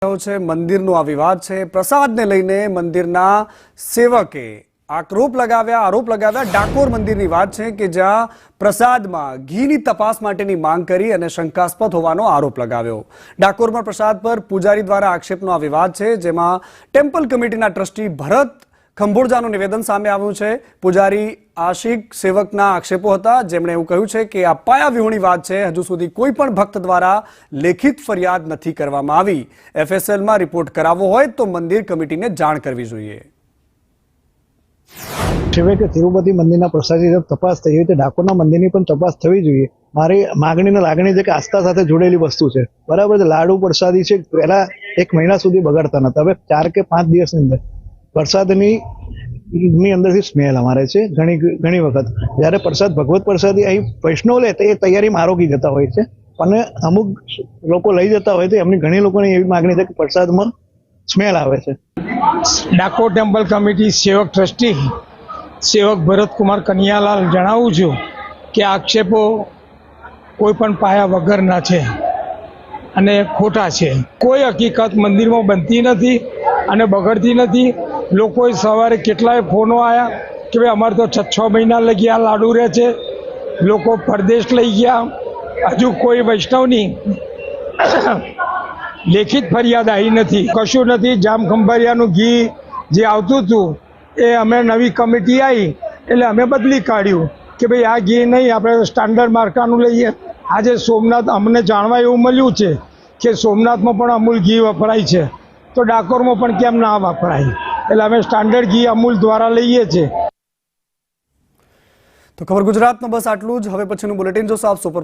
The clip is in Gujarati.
મંદિરનો આ વિવાદ છે। પ્રસાદને લઈને મંદિરના સેવકે આરોપ લગાવ્યા। ડાકોર મંદિરની વાત છે કે જ્યાં પ્રસાદમાં ઘીની તપાસ માટેની માંગ કરી અને શંકાસ્પદ હોવાનો આરોપ લગાવ્યો। ડાકોરમાં પ્રસાદ પર પૂજારી દ્વારા આક્ષેપનો આ વિવાદ છે, જેમાં ટેમ્પલ કમિટીના ટ્રસ્ટી ભરત ખંભોળજાનું નિવેદન સામે આવ્યું છે। પૂજારી આશિક સેવકના આક્ષેપો હતા, જેમણે એવું કહ્યું છે કે આ પાયા વિહોણી વાત છે। હજુ સુધી કોઈ પણ ભક્ત દ્વારા લેખિત ફરિયાદ નથી કરવામાં આવી। એફએસએલમાં રિપોર્ટ કરાવવો હોય તો મંદિર કમિટીને જાણ કરવી જોઈએ। સેવકે તિરુપતિ મંદિરના પ્રસાદની તપાસ થઈ હોય તો ડાકોરના મંદિરની પણ તપાસ થવી જોઈએ। મારી માગણી ને લાગણી છે કે આસ્થા સાથે જોડેલી વસ્તુ છે, બરાબર છે। લાડુ પ્રસાદી છે, પહેલા 1 મહિના સુધી બગડતા નતા, હવે 4 કે 5 દિવસની અંદર પ્રસાદની અંદરથી સ્મેલ અમારે છે। ઘણી વખત જ્યારે પ્રસાદ ભગવત પ્રસાદી અહીં વૈષ્ણવ લે તો એ તૈયારીમાં આરોગી જતા હોય છે, અને અમુક લોકો લઈ જતા હોય તો એમની ઘણી લોકોની એવી માગણી છે કે પ્રસાદમાં સ્મેલ આવે છે। ડાકોર ટેમ્પલ કમિટી સેવક ટ્રસ્ટી સેવક ભરતકુમાર કનૈયાલાલ જણાવું છું કે આક્ષેપો કોઈ પણ પાયા વગરના છે અને ખોટા છે। કોઈ હકીકત મંદિરમાં બનતી નથી અને બગડતી નથી। લોકોએ સવારે કેટલાય ફોનો આવ્યા કે ભાઈ અમારે તો 6 મહિના લગી આ લાડુ રહે છે, લોકો પરદેશ લઈ ગયા, હજુ કોઈ વૈષ્ણવની લેખિત ફરિયાદ આવી નથી, કશું નથી। જામ ખંભાળિયાનું ઘી જે આવતું હતું એ અમે નવી કમિટી આવી એટલે અમે બદલી કાઢ્યું કે ભાઈ આ ઘી નહીં, આપણે સ્ટાન્ડર્ડ માર્કાનું લઈએ। આજે સોમનાથ અમને જાણવા એવું મળ્યું છે કે સોમનાથમાં પણ અમૂલ ઘી વપરાય છે, તો ડાકોરમાં પણ કેમ ના વપરાય? એટલે અમે સ્ટાન્ડર્ડ ઘી અમૂલ દ્વારા લઈએ છીએ। તો ખબર ગુજરાતમાં બસ આટલું જ। હવે પછીનું બુલેટિન જોશો આપ સુપર